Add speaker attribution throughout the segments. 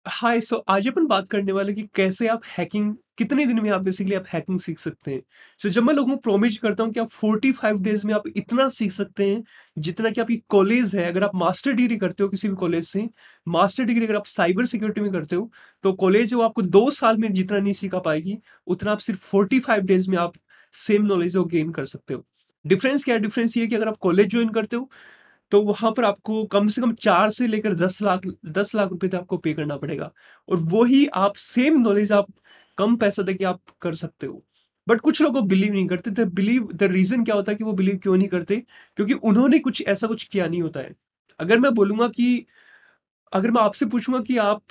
Speaker 1: हाय सो आज अपन बात करने वाले कि कैसे आप हैकिंग कितने दिन में आप बेसिकली आप हैकिंग सीख सकते हैं। जब मैं लोगों को प्रॉमिस करता हूँ कि आप 45 डेज में आप इतना सीख सकते हैं जितना कि आपकी कॉलेज है। अगर आप मास्टर डिग्री करते हो किसी भी कॉलेज से, मास्टर डिग्री अगर आप साइबर सिक्योरिटी में करते हो, तो कॉलेज वो आपको 2 साल में जितना नहीं सिखा पाएगी, उतना आप सिर्फ 45 डेज में आप सेम नॉलेज को गेन कर सकते हो। डिफरेंस क्या है? डिफरेंस ये है कि अगर आप कॉलेज ज्वाइन करते हो तो वहाँ पर आपको कम से कम 4 से लेकर 10 लाख रुपए तक आपको पे करना पड़ेगा, और वो ही आप सेम नॉलेज आप कम पैसा देके आप कर सकते हो। बट कुछ लोग बिलीव नहीं करते। द रीज़न क्या होता है कि वो बिलीव क्यों नहीं करते? क्योंकि उन्होंने कुछ किया नहीं होता है। अगर मैं बोलूँगा कि अगर मैं आपसे पूछूँगा कि आप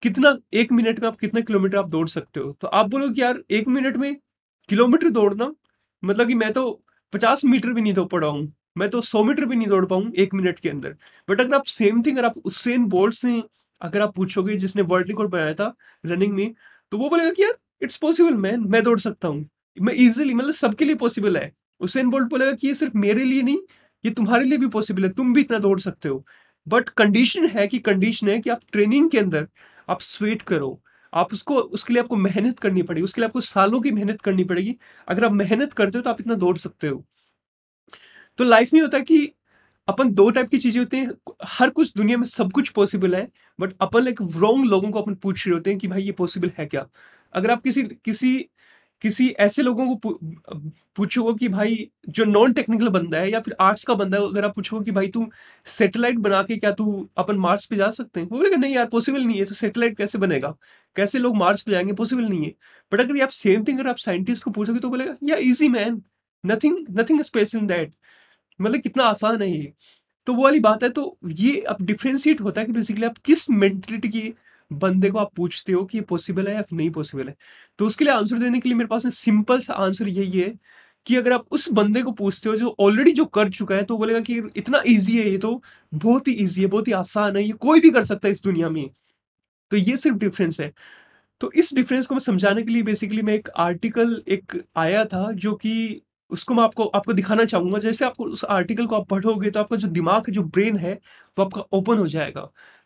Speaker 1: कितना 1 मिनट में आप कितने किलोमीटर आप दौड़ सकते हो? तो आप बोलोगे कि यार 1 मिनट में किलोमीटर दौड़ना, मतलब कि मैं तो 50 मीटर भी नहीं दौड़ पा रहा हूँ। मैं तो 100 मीटर भी नहीं दौड़ पाऊँ 1 मिनट के अंदर। बट अगर आप सेम थिंग अगर आप उसेन बोल्ट से अगर आप पूछोगे जिसने वर्ल्ड रिकॉर्ड बनाया था रनिंग में, तो वो बोलेगा कि यार इट्स पॉसिबल मैन, मैं दौड़ सकता हूँ। मैं ईज़िली, मतलब सबके लिए पॉसिबल है। उसेन बोल्ट बोलेगा कि ये सिर्फ मेरे लिए नहीं, ये तुम्हारे लिए भी पॉसिबल है, तुम भी इतना दौड़ सकते हो। बट कंडीशन है कि आप ट्रेनिंग के अंदर आप स्वेट करो। आप उसको उसके लिए आपको मेहनत करनी पड़ेगी, उसके लिए आपको सालों की मेहनत करनी पड़ेगी। अगर आप मेहनत करते हो तो आप इतना दौड़ सकते हो। तो लाइफ में होता है कि अपन 2 टाइप की चीज़ें होती हैं। हर कुछ दुनिया में सब कुछ पॉसिबल है, बट अपन एक रॉन्ग लोगों को अपन पूछ रहे होते हैं कि भाई ये पॉसिबल है क्या? अगर आप किसी किसी किसी ऐसे लोगों को पूछोगे कि भाई जो नॉन टेक्निकल बंदा है या फिर आर्ट्स का बंदा है, अगर आप पूछोगे कि भाई तू सैटेलाइट बना के क्या तू अपन मार्स पे जा सकते हैं? वो बोलेगा नहीं यार पॉसिबल नहीं है, तो सैटेलाइट कैसे बनेगा? कैसे लोग मार्स पे जाएँगे? पॉसिबल नहीं है। बट अगर ये आप सेम थिंग अगर आप साइंटिस्ट को पूछोगे तो बोलेगा या easy man, nothing nothing special in that. मतलब कितना आसान है ये। तो वो वाली बात है। तो ये अब डिफरेंशिएट होता है कि बेसिकली आप किस मेंटालिटी की बंदे को आप पूछते हो कि ये पॉसिबल है या फिर नहीं पॉसिबल है। तो उसके लिए आंसर देने के लिए मेरे पास में सिंपल सा आंसर यही है कि अगर आप उस बंदे को पूछते हो जो ऑलरेडी जो कर चुका है, तो वो बोलेगा कि इतना ईज़ी है ये तो, बहुत ही ईज़ी है, बहुत ही आसान है, ये कोई भी कर सकता है इस दुनिया में। तो ये सिर्फ डिफरेंस है। तो इस डिफरेंस को मैं समझाने के लिए बेसिकली मैं एक आर्टिकल एक आया था जो कि उसको मैं आपको आपको दिखाना चाहूँगा। जैसे आपको उस आर्टिकल को आप पढ़ोगे तो आपका जो दिमाग है, जो ब्रेन है, वो आपका ओपन हो जाएगा।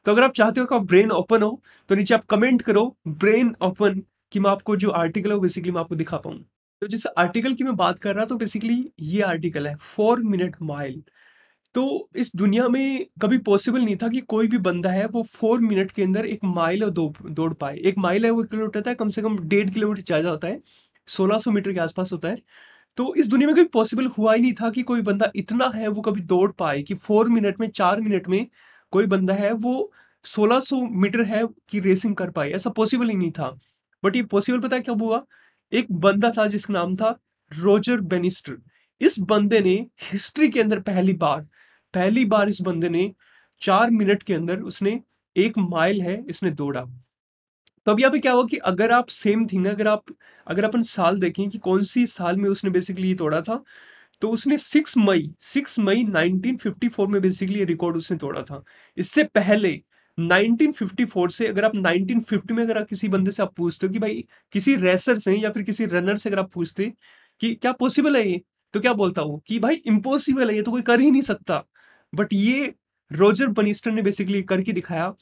Speaker 1: तो अगर आप चाहते हो कि आपका ब्रेन ओपन हो, तो नीचे आप कमेंट करो ब्रेन ओपन, कि मैं आपको जो आर्टिकल है वो बेसिकली मैं आपको दिखा पाऊँ। तो जिस आर्टिकल की मैं बात कर रहा, तो बेसिकली ये आर्टिकल है 4 मिनट माइल। तो इस दुनिया में कभी पॉसिबल नहीं था कि कोई भी बंदा है वो 4 मिनट के अंदर 1 माइल और दो दौड़ पाए। 1 माइल है वो किलोमीटर होता है, कम से कम 1.5 किलोमीटर ज़्यादा होता है, 1600 मीटर के आसपास होता है। तो इस दुनिया में कभी पॉसिबल हुआ ही नहीं था कि कोई बंदा इतना है वो कभी दौड़ पाए कि 4 मिनट में, 4 मिनट में कोई बंदा है वो 1600 मीटर है कि रेसिंग कर पाए, ऐसा पॉसिबल ही नहीं था। बट ये पॉसिबल पता है कब हुआ? एक बंदा था जिसका नाम था रोजर बेनिस्टर। इस बंदे ने हिस्ट्री के अंदर पहली बार इस बंदे ने 4 मिनट के अंदर उसने 1 माइल है इसने दौड़ा। तो अब यहाँ पे क्या हुआ कि अगर आप सेम थिंग अगर अपन साल देखें कि कौन-सी साल में उसने बेसिकली ये तोड़ा था, तो उसने 6 मई 1954 में बेसिकली ये रिकॉर्ड उसने तोड़ा था। इससे पहले 1954 से, अगर आप 1950 में अगर आप किसी बंदे से आप पूछते हो कि भाई किसी रेसर से या फिर किसी रनर से अगर आप पूछते कि क्या पॉसिबल है ये? तो क्या बोलता वो कि भाई इम्पॉसिबल है, ये तो कोई कर ही नहीं सकता। बट ये रोजर बनिस्टर ने बेसिकली करके दिखाया।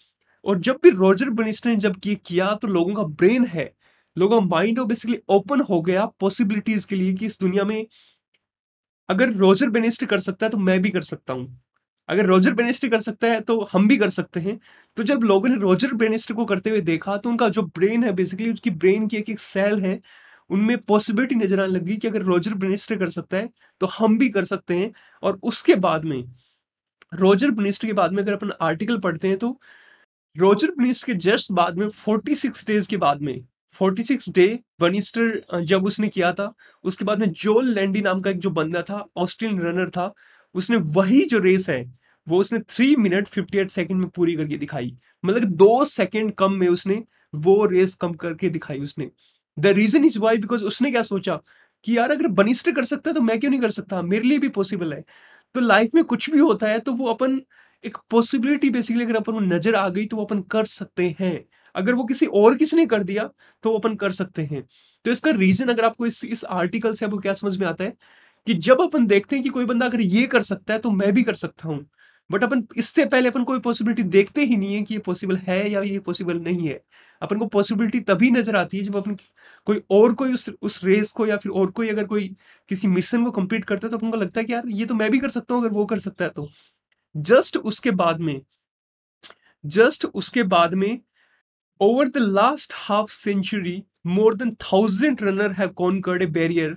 Speaker 1: और जब भी रॉजर बनिस्टर ने जब ये किया तो लोगों का ब्रेन है, लोगों का माइंड वो बेसिकली ओपन हो गया पॉसिबिलिटीज के लिए कि इस दुनिया में अगर रॉजर बेनिस्टर कर सकता है तो मैं भी कर सकता हूँ। अगर रॉजर बेनिस्टर कर सकता है तो हम भी कर सकते हैं। तो जब लोगों ने रॉजर बेनिस्टर को करते हुए देखा तो उनका जो ब्रेन है, बेसिकली उसकी ब्रेन की एक-एक सेल है, उनमें पॉसिबिलिटी नज़र आने लगी कि अगर रॉजर बेनिस्टर कर सकता है तो हम भी कर सकते हैं। और उसके बाद में रॉजर बेनिस्टर के बाद में अगर अपन आर्टिकल पढ़ते हैं तो रॉजर बनिस्टर के जस्ट बाद में 46 डेज के बाद में 46 डे बनिस्टर जब उसने किया था, उसके बाद में जोल लैंडी नाम का एक जो बंदा था, ऑस्ट्रेलियन रनर था, उसने वही जो रेस है वो उसने 3 मिनट 58 सेकंड में पूरी करके दिखाई। मतलब 2 सेकंड कम में उसने वो रेस कम करके दिखाई उसने। The reason is why, because उसने क्या सोचा कि यार अगर बनिस्टर कर सकता है तो मैं क्यों नहीं कर सकता, मेरे लिए भी पॉसिबल है। तो लाइफ में कुछ भी होता है तो वो अपन एक पॉसिबिलिटी बेसिकली अगर अपन को नज़र आ गई तो वो अपन कर सकते हैं। अगर वो किसी ने कर दिया तो वो अपन कर सकते हैं। तो इसका रीज़न अगर आपको इस आर्टिकल से आपको क्या समझ में आता है कि जब अपन देखते हैं कि कोई बंदा अगर ये कर सकता है तो मैं भी कर सकता हूँ। बट अपन इससे पहले अपन कोई पॉसिबिलिटी देखते ही नहीं है कि ये पॉसिबल है या ये पॉसिबल नहीं है। अपन को पॉसिबिलिटी तभी नजर आती है जब अपन कोई उस रेस को या फिर और कोई अगर कोई किसी मिशन को कंप्लीट करता है तो अपन को लगता है कि यार ये तो मैं भी कर सकता हूँ अगर वो कर सकता है तो। जस्ट उसके बाद में जस्ट उसके बाद में over the last half century more than 1,000 runner have conquered a barrier.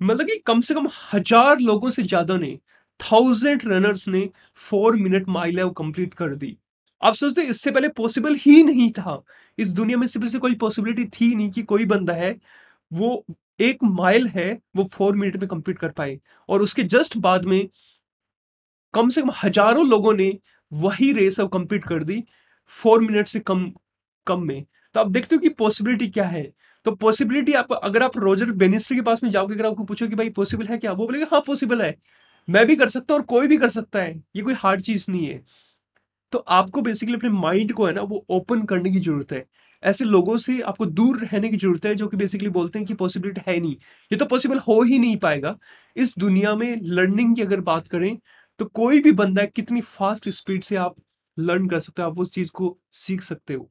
Speaker 1: मतलब कि कम से कम 1,000 लोगों से ज्यादा ने, 1,000 रनर्स ने 4 मिनट माइल कंप्लीट कर दी। आप सोचते इससे पहले पॉसिबल ही नहीं था। इस दुनिया में सिर्फ से कोई पॉसिबिलिटी थी नहीं कि कोई बंदा है वो 1 माइल है वो 4 मिनट में कंप्लीट कर पाए। और उसके जस्ट बाद में कम से कम हजारों लोगों ने वही रेस अब कंप्लीट कर दी 4 मिनट से कम कम में। तो आप देखते हो कि पॉसिबिलिटी क्या है। तो पॉसिबिलिटी आप अगर आप रोजर बेनिस्टर के पास में जाओगे, अगर आपको पूछो कि भाई पॉसिबल है क्या, वो बोलेगा हाँ पॉसिबल है, मैं भी कर सकता हूँ और कोई भी कर सकता है, ये कोई हार्ड चीज नहीं है। तो आपको बेसिकली अपने माइंड को है ना वो ओपन करने की जरूरत है। ऐसे लोगों से आपको दूर रहने की जरूरत है जो कि बेसिकली बोलते हैं कि पॉसिबिलिटी है नहीं, ये तो पॉसिबल हो ही नहीं पाएगा। इस दुनिया में लर्निंग की अगर बात करें तो कोई भी बंदा है, कितनी फास्ट स्पीड से आप लर्न कर सकते हो, आप उस चीज को सीख सकते हो।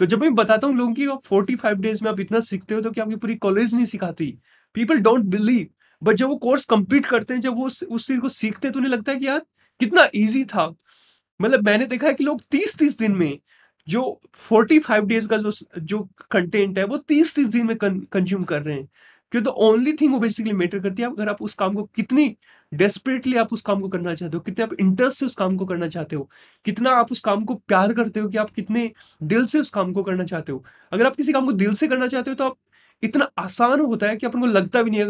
Speaker 1: तो जब मैं बताता हूँ लोगों की आप 45 डेज में आप इतना सीखते हो तो क्या आपकी पूरी कॉलेज नहीं सिखाती। पीपल डोंट बिलीव, बट जब वो कोर्स कंप्लीट करते हैं, जब वो उस चीज को सीखते हैं तो उन्हें लगता है कि यार कितना ईजी था। मतलब मैंने देखा है कि लोग 30-30 दिन में जो 45 डेज का जो कंटेंट है वो 30-30 दिन में कंज्यूम कर रहे हैं। क्योंकि द ओनली थिंग वो बेसिकली मैटर करती है, अगर आप उस काम को कितनी डेस्परेटली आप उस काम को करना चाहते हो, कितने आप इंटरेस्ट से उस काम को करना चाहते हो, कितना आप उस काम को प्यार करते हो, कि आप कितने दिल से उस काम को करना चाहते हो। अगर आप किसी काम को दिल से करना चाहते हो तो आप इतना आसान होता है कि अपन को लगता भी नहीं।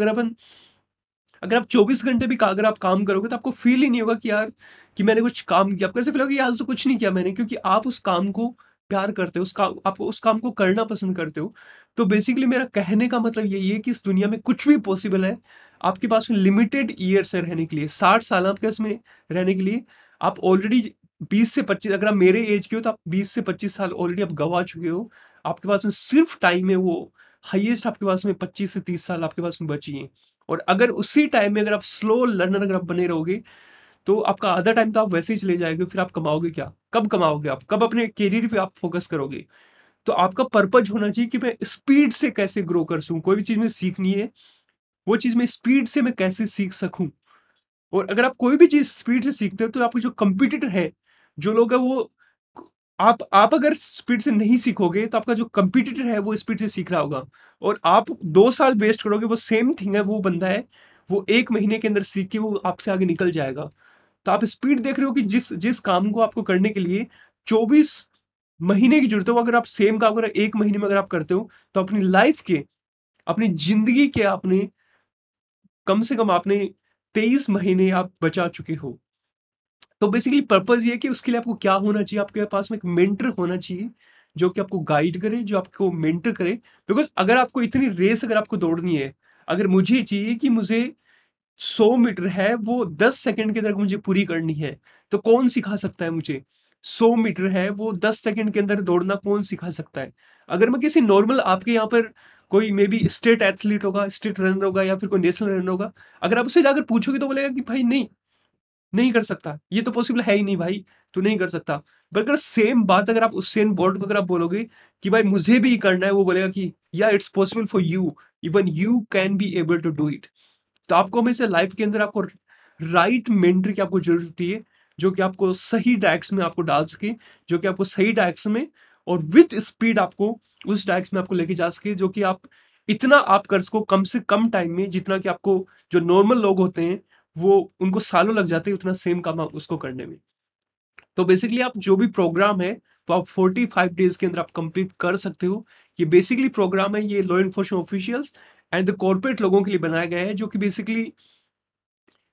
Speaker 1: अगर आप 24 घंटे भी अगर आप काम करोगे तो आपको फील ही नहीं होगा कि यार कि मैंने कुछ काम किया। आपको ऐसे फील होगा कि आज तो कुछ नहीं किया मैंने, क्योंकि आप उस काम को प्यार करते हो, उस काम आपको उस काम को करना पसंद करते हो। तो बेसिकली मेरा कहने का मतलब यही है कि इस दुनिया में कुछ भी पॉसिबल है। आपके पास में लिमिटेड ईयर्स है रहने के लिए, 60 साल आपके इसमें रहने के लिए। आप ऑलरेडी 20 से 25, अगर आप मेरे एज के हो तो आप 20 से 25 साल ऑलरेडी आप गवा चुके हो। आपके पास में सिर्फ टाइम है वो, हाईएस्ट आपके पास में 25 से 30 साल आपके पास में बची है। और अगर उसी टाइम में अगर आप स्लो लर्नर अगर आप बने रहोगे तो आपका आधा टाइम तो आप वैसे ही चले जाएगा। फिर आप कमाओगे क्या, कब कमाओगे, आप कब अपने करियर पे आप फोकस करोगे। तो आपका पर्पज होना चाहिए कि मैं स्पीड से कैसे ग्रो कर सकूं, कोई भी चीज में सीखनी है वो चीज मैं स्पीड से मैं कैसे सीख सकूं। और अगर आप कोई भी चीज स्पीड से सीखते हो तो आपके जो कंपिटिटर है, जो लोग है वो, आप अगर स्पीड से नहीं सीखोगे तो आपका जो कंपिटिटर है वो स्पीड से सीख रहा होगा। और आप 2 साल वेस्ट करोगे, वो सेम थिंग है, वो बंदा है वो 1 महीने के अंदर सीख के वो आपसे आगे निकल जाएगा। तो आप स्पीड देख रहे हो कि जिस जिस काम को आपको करने के लिए 24 महीने की जरूरत है, वो अगर आप सेम काम अगर 1 महीने में अगर आप करते हो तो अपनी लाइफ के, अपनी जिंदगी के आपने कम से कम आपने 23 महीने आप बचा चुके हो। तो बेसिकली पर्पस ये है कि उसके लिए आपको क्या होना चाहिए, आपके पास में एक मेंटर होना चाहिए जो कि आपको गाइड करे, जो आपको मेंटर करे। बिकॉज अगर आपको इतनी रेस अगर आपको दौड़नी है, अगर मुझे चाहिए कि मुझे 100 मीटर है वो 10 सेकंड के अंदर मुझे पूरी करनी है, तो कौन सिखा सकता है मुझे। 100 मीटर है वो 10 सेकंड के अंदर दौड़ना कौन सिखा सकता है। अगर मैं किसी नॉर्मल आपके यहाँ पर कोई मे बी स्टेट एथलीट होगा, स्टेट रनर होगा या फिर कोई नेशनल रनर होगा, अगर आप उससे जाकर पूछोगे तो बोलेगा कि भाई नहीं, नहीं कर सकता, ये तो पॉसिबल है ही नहीं भाई, तू नहीं कर सकता। पर अगर सेम बात अगर आप उसेन बोल्ट को अगर आप बोलोगे कि भाई मुझे भी करना है, वो बोलेगा कि yeah it's possible for you, even you can be able to do it. तो आपको हमेशा लाइफ के अंदर आपको राइट मेंटर की आपको जरूरत होती है, जो कि आपको सही डायरेक्शन में आपको डाल सके, जो कि आपको सही डायरेक्शन में और विथ स्पीड आपको उस डायरेक्शन में आपको लेके जा सके, जो कि आप इतना आप कर सको कम से कम टाइम में, जितना कि आपको जो नॉर्मल लोग होते हैं वो उनको सालों लग जाते हैं उतना सेम काम आप उसको करने में। तो बेसिकली आप जो भी प्रोग्राम है तो आप 45 डेज के अंदर आप कंप्लीट कर सकते हो। ये बेसिकली प्रोग्राम है, ये law enforcement officials and the corporate लोगों के लिए बनाया गया है, जो कि बेसिकली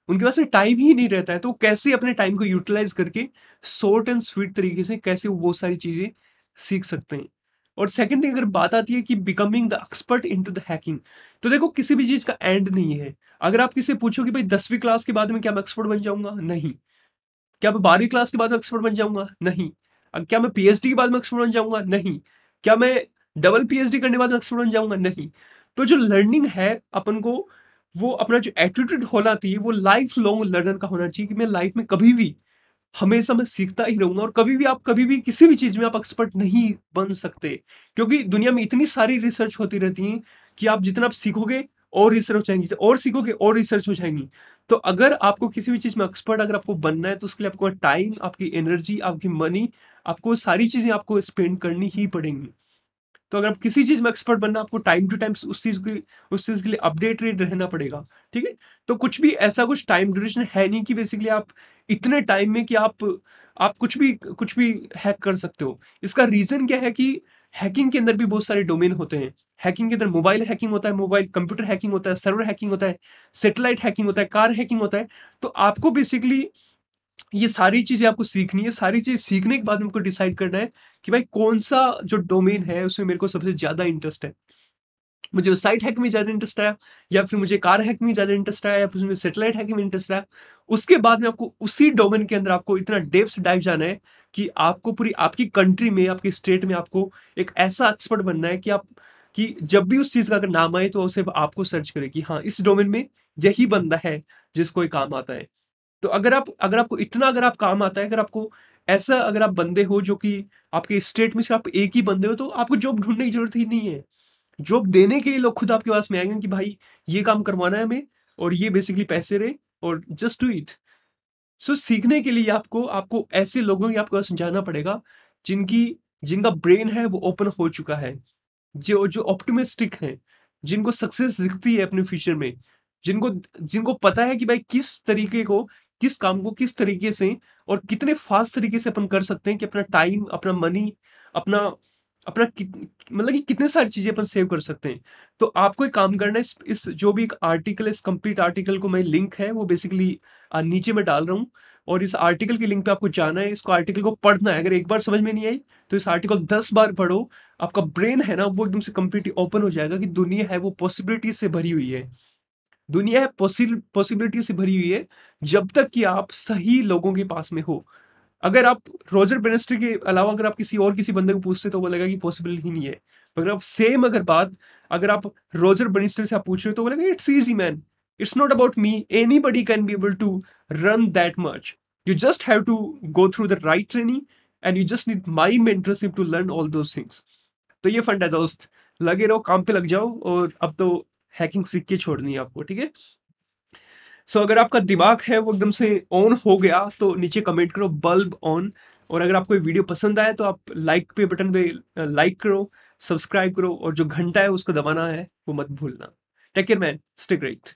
Speaker 1: उनके पास टाइम ही नहीं रहता है, तो वो कैसे अपने टाइम को यूटिलाइज करके शॉर्ट एंड स्वीट तरीके से कैसे वो बहुत सारी चीजें सीख सकते हैं। और सेकंड थिंग अगर बात आती है कि becoming the expert into the hacking, तो देखो किसी भी चीज का एंड नहीं है। अगर आप किसी से पूछो कि भाई 10वीं क्लास के बाद में क्या मैं एक्सपर्ट बन जाऊंगा, नहीं। क्या मैं 12वीं क्लास के बाद में एक्सपर्ट बन जाऊंगा, नहीं। क्या मैं पीएचडी के बाद में एक्सपर्ट बन जाऊंगा, नहीं। क्या मैं डबल पीएचडी करने के बाद में एक्सपर्ट बन जाऊंगा, नहीं। तो जो लर्निंग है अपन को, वो अपना जो एटीट्यूड होना चाहिए वो लाइफ लॉन्ग लर्नर का होना चाहिए, कि मैं लाइफ में कभी भी हमेशा मैं सीखता ही रहूँगा, और कभी भी किसी भी चीज़ में आप एक्सपर्ट नहीं बन सकते। क्योंकि दुनिया में इतनी सारी रिसर्च होती रहती है कि आप जितना आप सीखोगे और रिसर्च हो जाएँगी, और सीखोगे और रिसर्च हो जाएँगी। तो अगर आपको किसी भी चीज़ में एक्सपर्ट अगर आपको बनना है, तो उसके लिए आपको टाइम, आपकी एनर्जी, आपकी मनी, आपको सारी चीज़ें आपको स्पेंड करनी ही पड़ेंगी। तो अगर आप किसी चीज़ में एक्सपर्ट बनना, आपको टाइम टू टाइम उस चीज़ के लिए अपडेटेड रहना पड़ेगा, ठीक है? तो कुछ भी ऐसा कुछ टाइम ड्यूरेशन है नहीं कि बेसिकली आप इतने टाइम में कि आप कुछ भी हैक कर सकते हो। इसका रीज़न क्या है कि हैकिंग के अंदर भी बहुत सारे डोमेन होते हैं। हैकिंग के अंदर मोबाइल हैकिंग होता है, मोबाइल कंप्यूटर हैकिंग होता है, सर्वर हैकिंग होता है, सैटेलाइट हैकिंग होता है, कार हैकिंग होता है। तो आपको बेसिकली ये सारी चीज़ें आपको सीखनी है, सारी चीज़ सीखने के बाद में आपको डिसाइड करना है कि भाई कौन-सा जो डोमेन है उसमें मेरे को सबसे ज़्यादा इंटरेस्ट है। मुझे वेबसाइट हैक में ज़्यादा इंटरेस्ट आया, या फिर मुझे कार हैक में ज़्यादा इंटरेस्ट आया, या फिर मुझे सैटेलाइट हैकिंग में इंटरेस्ट आया। उसके बाद में आपको उसी डोमेन के अंदर आपको इतना डेप्थ डाइव जाना है कि आपको पूरी आपकी कंट्री में, आपके स्टेट में आपको एक ऐसा एक्सपर्ट बनना है कि जब भी उस चीज़ का अगर नाम आए तो उसे आपको सर्च करे कि हाँ, इस डोमेन में यही बंदा है जिसको ये काम आता है। तो अगर आपको इतना अगर आप काम आता है, अगर आपको ऐसा अगर आप बंदे हो जो कि आपके स्टेट में सिर्फ आप एक ही बंदे हो, तो आपको जॉब ढूँढने की ज़रूरत ही नहीं है। जॉब देने के लिए लोग खुद आपके पास में आएँगे कि भाई ये काम करवाना है हमें, और ये बेसिकली पैसे रहे, और जस्ट डू इट। सो सीखने के लिए आपको आपको ऐसे लोगों के आपके पास जाना पड़ेगा जिनकी जिनका ब्रेन है वो ओपन हो चुका है। जो जो ऑप्टिमिस्टिक हैं, जिनको सक्सेस दिखती है अपने फ्यूचर में, जिनको जिनको पता है कि भाई किस काम को किस तरीके से और कितने फास्ट तरीके से अपन कर सकते हैं कि अपना टाइम, अपना मनी, अपना अपना मतलब कि कितने सारी चीजें अपन सेव कर सकते हैं। तो आपको एक काम करना है, इस जो भी एक आर्टिकल है, इस कंप्लीट आर्टिकल को मैं लिंक है वो बेसिकली नीचे में डाल रहा हूँ, और इस आर्टिकल के लिंक पे आपको जाना है, इसको आर्टिकल को पढ़ना है। अगर एक बार समझ में नहीं आई तो इस आर्टिकल 10 बार पढ़ो। आपका ब्रेन है ना वो एकदम से कंप्लीटली ओपन हो जाएगा कि दुनिया है वो पॉसिबिलिटी से भरी हुई है। दुनिया है पॉसिबिलिटी से भरी हुई है, जब तक कि आप सही लोगों के पास में हो। अगर आप रॉजर बेनेस्टर के अलावा अगर आप किसी बंदे को पूछते तो वो लगेगा कि पॉसिबल ही नहीं है। मगर आप सेम अगर आप रॉजर बेनिस्टर से आप पूछ रहे हो तो बोलेगा it's easy man, it's not about me, anybody can be able to run that much, you just have to go through the right training, and you just need my mentorship to learn all those things. तो ये fund है दोस्त, लगे रहो, काम पे लग जाओ, और अब तो हैकिंग सीख के छोड़नी है आपको, ठीक है? सो अगर आपका दिमाग है वो एकदम से ऑन हो गया तो नीचे कमेंट करो बल्ब ऑन। और अगर आपको ये वीडियो पसंद आए तो आप लाइक पे बटन पे लाइक करो, सब्सक्राइब करो, और जो घंटा है उसको दबाना है वो मत भूलना। Take care man, stay great.